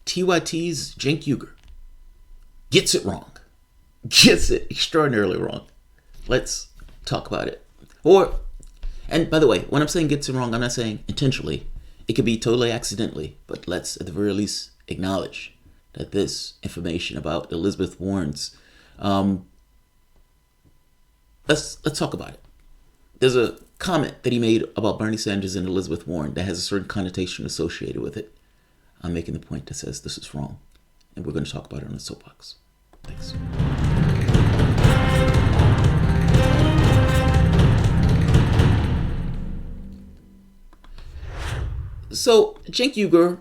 TYT's Cenk Uygur gets it wrong. Gets it extraordinarily wrong. Let's talk about it. And by the way, when I'm saying gets it wrong, I'm not saying intentionally. It could be totally accidentally, but let's at the very least acknowledge that this information about Elizabeth Warren's, let's talk about it. There's a comment that he made about Bernie Sanders and Elizabeth Warren that has a certain connotation associated with it. I'm making the point that says this is wrong, and we're going to talk about it on the soapbox. Thanks. So, Cenk Uygur,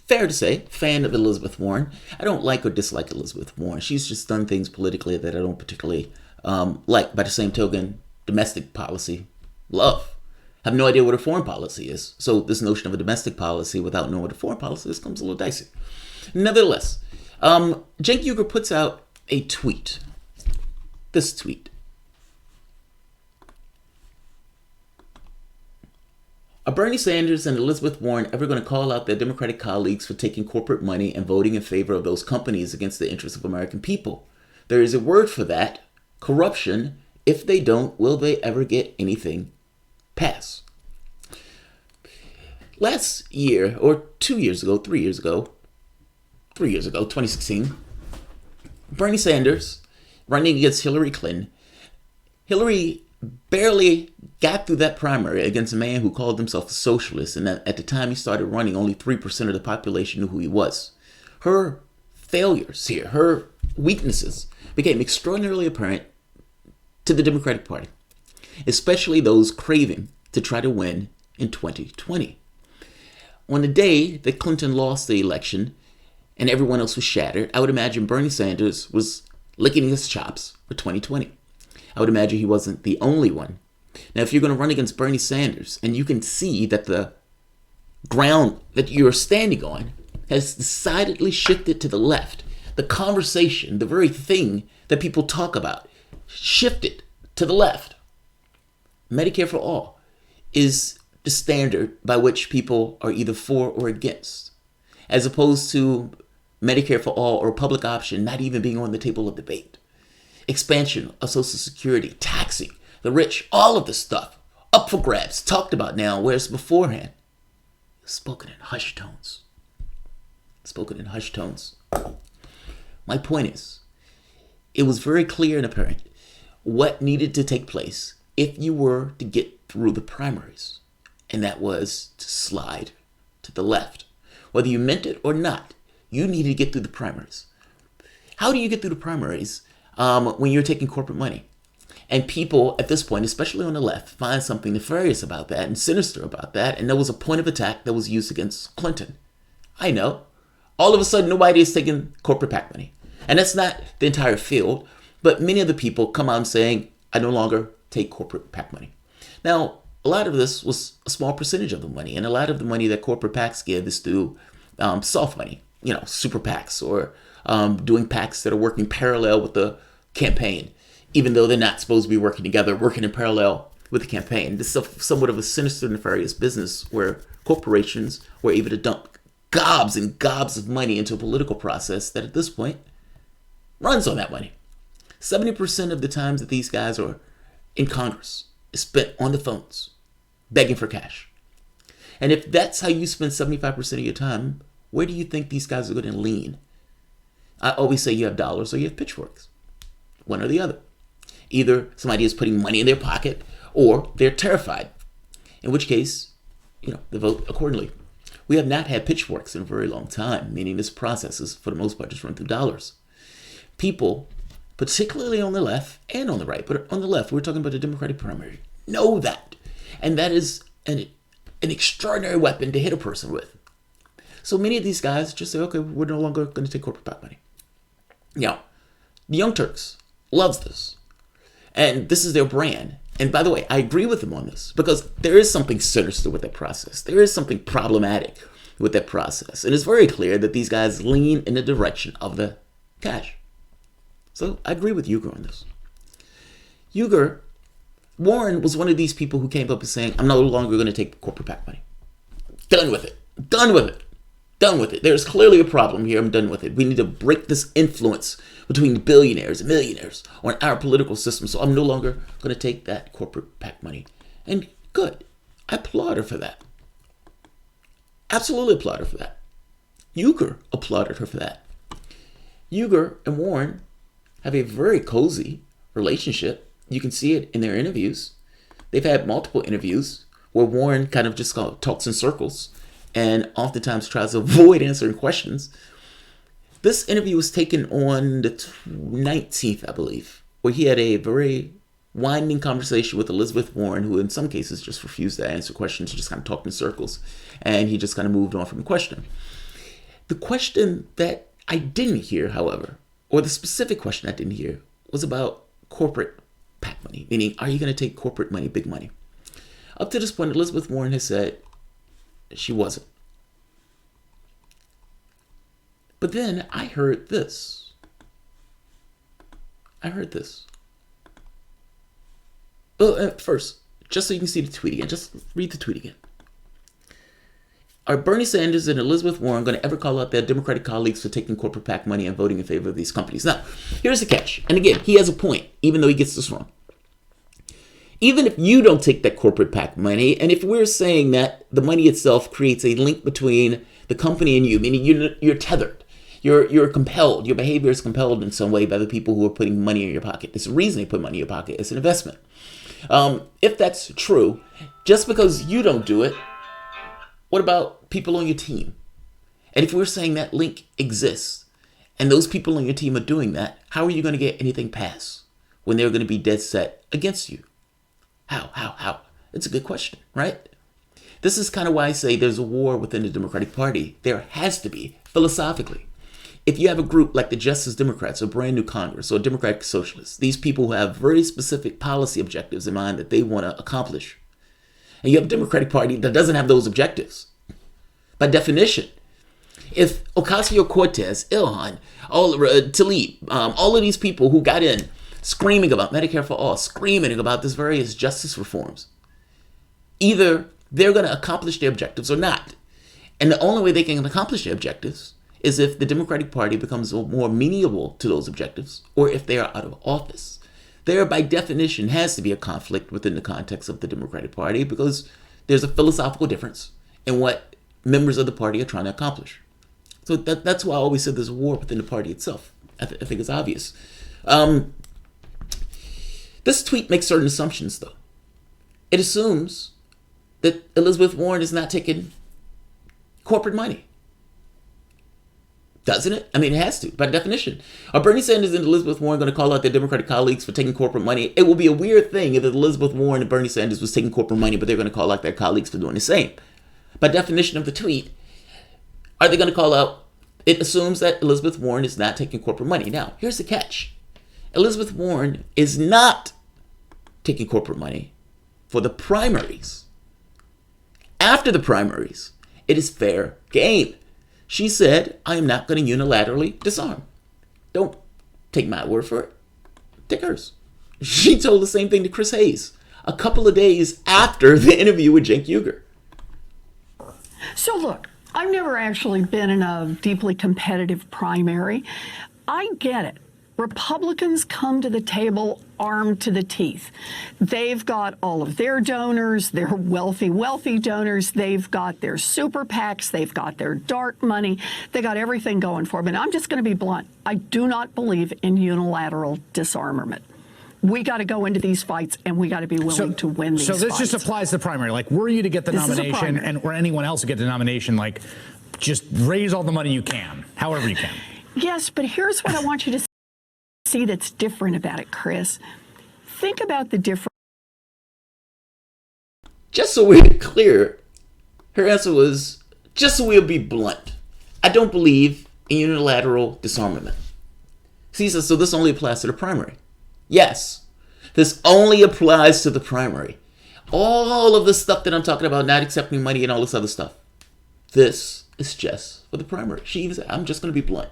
fair to say, fan of Elizabeth Warren. I don't like or dislike Elizabeth Warren. She's just done things politically that I don't particularly like. By the same token, domestic policy, love. I have no idea what her foreign policy is. So this notion of a domestic policy without knowing what a foreign policy is comes a little dicey. Nevertheless, Cenk Uygur puts out a tweet. This tweet. Are Bernie Sanders and Elizabeth Warren ever going to call out their Democratic colleagues for taking corporate money and voting in favor of those companies against the interests of American people? There is a word for that, corruption. If they don't, will they ever get anything passed? Last year, or 3 years ago, 2016, Bernie Sanders running against Hillary Clinton. Hillary barely got through that primary against a man who called himself a socialist, and at the time he started running, only 3% of the population knew who he was. Her failures here, her weaknesses, became extraordinarily apparent to the Democratic Party, especially those craving to try to win in 2020. On the day that Clinton lost the election and everyone else was shattered, I would imagine Bernie Sanders was licking his chops for 2020. I would imagine he wasn't the only one. Now, if you're going to run against Bernie Sanders and you can see that the ground that you're standing on has decidedly shifted to the left, the conversation, the very thing that people talk about, shifted to the left. Medicare for all is the standard by which people are either for or against, as opposed to Medicare for all or a public option not even being on the table of debate. Expansion of Social Security, taxing the rich, all of this stuff up for grabs, talked about now, whereas beforehand, spoken in hushed tones. My point is, it was very clear and apparent what needed to take place if you were to get through the primaries, and that was to slide to the left. Whether you meant it or not, you needed to get through the primaries. How do you get through the primaries when you're taking corporate money? And people at this point, especially on the left, find something nefarious about that and sinister about that. And there was a point of attack that was used against Clinton. I know. All of a sudden, nobody is taking corporate PAC money. And that's not the entire field. But many of the people come out saying, I no longer take corporate PAC money. Now, a lot of this was a small percentage of the money. And a lot of the money that corporate PACs give is through soft money. Super PACs or doing PACs that are working parallel with the campaign, even though they're not supposed to be working together, working in parallel with the campaign. This is somewhat of a sinister, nefarious business where corporations were able to dump gobs and gobs of money into a political process that at this point runs on that money. 70% of the times that these guys are in Congress is spent on the phones, begging for cash. And if that's how you spend 75% of your time, where do you think these guys are going to lean? I always say you have dollars or you have pitchforks. One or the other. Either somebody is putting money in their pocket or they're terrified. In which case, they vote accordingly. We have not had pitchforks in a very long time, meaning this process is, for the most part, just run through dollars. People, particularly on the left and on the right, but on the left, we're talking about the Democratic primary, know that. And that is an extraordinary weapon to hit a person with. So many of these guys just say, okay, we're no longer going to take corporate PAC money. Now, the Young Turks loves this. And this is their brand. And by the way, I agree with them on this because there is something sinister with that process. There is something problematic with that process. And it's very clear that these guys lean in the direction of the cash. So I agree with Uygur on this. Warren was one of these people who came up and saying, I'm no longer going to take corporate PAC money. Done with it. Done with it. There's clearly a problem here. I'm done with it. We need to break this influence between the billionaires and millionaires on our political system. So I'm no longer going to take that corporate PAC money. And good. I applaud her for that. Absolutely applaud her for that. Uygur applauded her for that. Uygur and Warren have a very cozy relationship. You can see it in their interviews. They've had multiple interviews where Warren kind of just talks in circles and oftentimes tries to avoid answering questions. This interview was taken on the 19th, I believe, where he had a very winding conversation with Elizabeth Warren, who in some cases just refused to answer questions, just kind of talked in circles, and he just kind of moved on from the question. The question that I didn't hear, however, or the specific question I didn't hear, was about corporate PAC money, meaning, are you going to take corporate money, big money? Up to this point, Elizabeth Warren has said she wasn't. But then I heard this. Well, first, just so you can see the tweet again, just read the tweet again. Are Bernie Sanders and Elizabeth Warren going to ever call out their Democratic colleagues for taking corporate PAC money and voting in favor of these companies? Now, here's the catch. And again, he has a point, even though he gets this wrong. Even if you don't take that corporate PAC money, and if we're saying that the money itself creates a link between the company and you, meaning you're tethered, you're compelled, your behavior is compelled in some way by the people who are putting money in your pocket. There's a reason they put money in your pocket. It's an investment. If that's true, just because you don't do it, what about people on your team? And if we're saying that link exists, and those people on your team are doing that, how are you going to get anything passed when they're going to be dead set against you? How? It's a good question, right? This is kind of why I say there's a war within the Democratic Party. There has to be, philosophically. If you have a group like the Justice Democrats or Brand New Congress or Democratic Socialists, these people who have very specific policy objectives in mind that they want to accomplish, and you have a Democratic Party that doesn't have those objectives, by definition, if Ocasio-Cortez, Ilhan, Tlaib, all of these people who got in screaming about Medicare for all, screaming about this various justice reforms, either they're going to accomplish their objectives or not. And the only way they can accomplish their objectives is if the Democratic Party becomes more amenable to those objectives, or if they are out of office. There, by definition, has to be a conflict within the context of the Democratic Party because there's a philosophical difference in what members of the party are trying to accomplish. So that's why I always said there's a war within the party itself. I think it's obvious. This tweet makes certain assumptions, though. It assumes that Elizabeth Warren is not taking corporate money. Doesn't it? I mean, it has to, by definition. Are Bernie Sanders and Elizabeth Warren going to call out their Democratic colleagues for taking corporate money? It will be a weird thing if Elizabeth Warren and Bernie Sanders was taking corporate money, but they're going to call out their colleagues for doing the same. By definition of the tweet, are they going to call out? It assumes that Elizabeth Warren is not taking corporate money. Now, here's the catch. Elizabeth Warren is not taking corporate money for the primaries. After the primaries, it is fair game. She said, I am not going to unilaterally disarm. Don't take my word for it. Take hers. She told the same thing to Chris Hayes a couple of days after the interview with Cenk Uygur. So look, I've never actually been in a deeply competitive primary. I get it. Republicans come to the table armed to the teeth. They've got all of their donors, their wealthy donors. They've got their super PACs. They've got their dark money. They got everything going for them. And I'm just going to be blunt. I do not believe in unilateral disarmament. We got to go into these fights, and we got to be willing to win these fights. So this just applies to the primary. Like, were you to get the nomination, and or anyone else to get the nomination, like, just raise all the money you can, however you can. Yes, but here's what I want you to see that's different about it, Chris. Think about the difference. Just so we're clear, her answer was, just so we'll be blunt, I don't believe in unilateral disarmament. See, so this only applies to the primary. Yes, this only applies to the primary. All of the stuff that I'm talking about, not accepting money and all this other stuff, this is just for the primary. She even said, I'm just going to be blunt.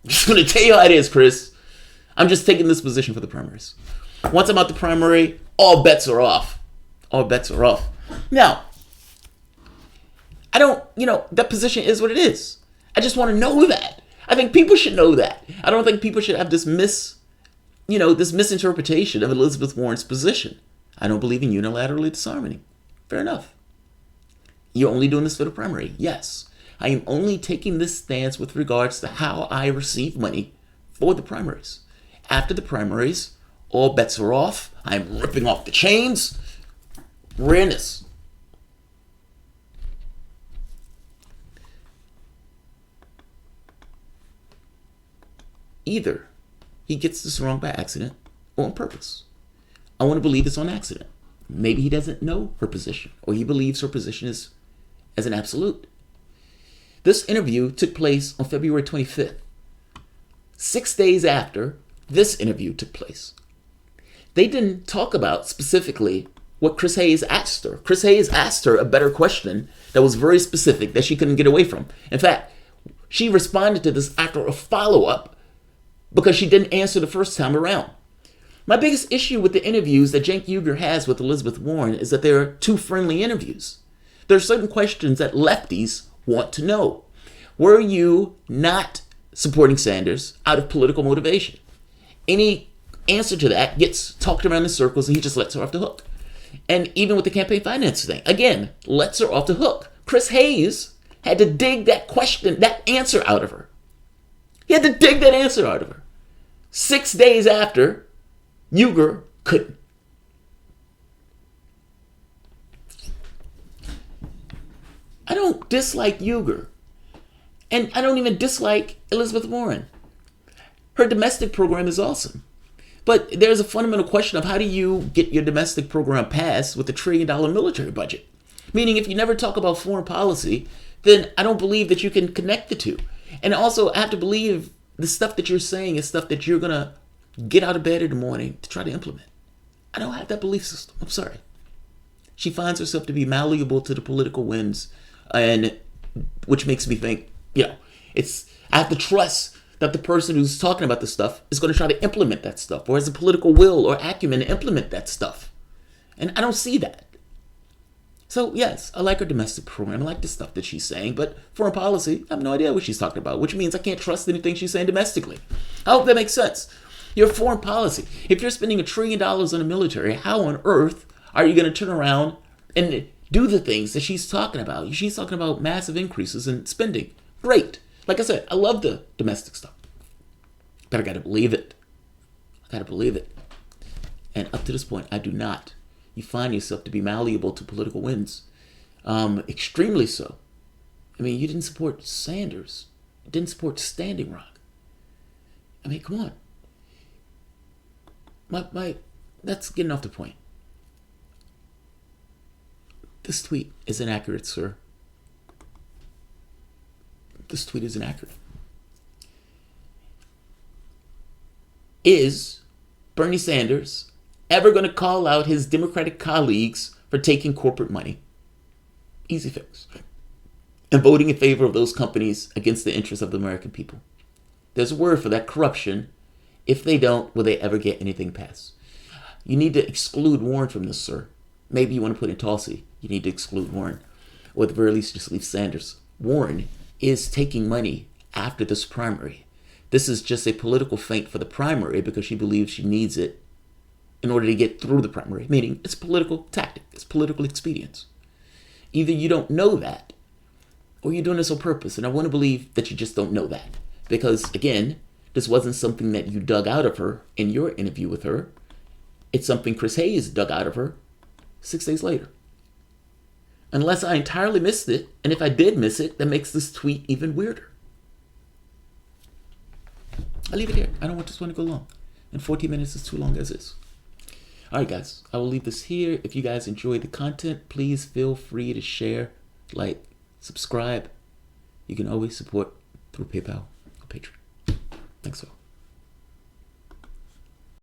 I'm just going to tell you how it is, Chris. I'm just taking this position for the primaries. Once I'm out the primary, all bets are off. All bets are off. Now, I don't, that position is what it is. I just want to know that. I think people should know that. I don't think people should have this this misinterpretation of Elizabeth Warren's position. I don't believe in unilaterally disarming. Fair enough. You're only doing this for the primary. Yes. I am only taking this stance with regards to how I receive money for the primaries. After the primaries, all bets are off. I'm ripping off the chains. We're in this. Either he gets this wrong by accident or on purpose. I want to believe it's on accident. Maybe he doesn't know her position, or he believes her position is as an absolute. This interview took place on February 25th, 6 days after this interview took place. They didn't talk about specifically what Chris Hayes asked her. Chris Hayes asked her a better question that was very specific that she couldn't get away from. In fact, she responded to this after a follow-up because she didn't answer the first time around. My biggest issue with the interviews that Cenk Uygur has with Elizabeth Warren is that they're too friendly interviews. There are certain questions that lefties want to know. Were you not supporting Sanders out of political motivation? Any answer to that gets talked around in circles and he just lets her off the hook. And even with the campaign finance thing, again, lets her off the hook. Chris Hayes had to dig that question, that answer out of her. He had to dig that answer out of her. 6 days after, Uygur couldn't. I don't dislike Uygur. And I don't even dislike Elizabeth Warren. Her domestic program is awesome. But there's a fundamental question of how do you get your domestic program passed with $1 trillion military budget? Meaning if you never talk about foreign policy, then I don't believe that you can connect the two. And also I have to believe the stuff that you're saying is stuff that you're going to get out of bed in the morning to try to implement. I don't have that belief system. I'm sorry. She finds herself to be malleable to the political winds, and which makes me think, I have to trust that the person who's talking about this stuff is going to try to implement that stuff, or has the political will or acumen to implement that stuff. And I don't see that. So yes, I like her domestic program. I like the stuff that she's saying, but foreign policy, I have no idea what she's talking about, which means I can't trust anything she's saying domestically. I hope that makes sense. Your foreign policy, if you're spending $1 trillion on the military, how on earth are you going to turn around and do the things that she's talking about? She's talking about massive increases in spending. Great. Like I said, I love the domestic stuff, but I got to believe it. And up to this point, I do not. You find yourself to be malleable to political winds. Extremely so. I mean, you didn't support Sanders. You didn't support Standing Rock. I mean, come on. That's getting off the point. This tweet is inaccurate, sir. This tweet is inaccurate. Is Bernie Sanders ever going to call out his Democratic colleagues for taking corporate money? Easy fix. And voting in favor of those companies against the interests of the American people. There's a word for that, corruption. If they don't, will they ever get anything passed? You need to exclude Warren from this, sir. Maybe you want to put in Tulsi. You need to exclude Warren. Or at the very least, just leave Sanders. Warren is taking money after this primary. This is just a political feint for the primary because she believes she needs it in order to get through the primary. Meaning, it's a political tactic. It's political expedience. Either you don't know that, or you're doing this on purpose. And I want to believe that you just don't know that. Because, again, this wasn't something that you dug out of her in your interview with her. It's something Chris Hayes dug out of her 6 days later. Unless I entirely missed it, and if I did miss it, that makes this tweet even weirder. I'll leave it here. I don't want this one to go long. And 14 minutes is too long as is. All right, guys. I will leave this here. If you guys enjoyed the content, please feel free to share, like, subscribe. You can always support through PayPal or Patreon. Thanks all.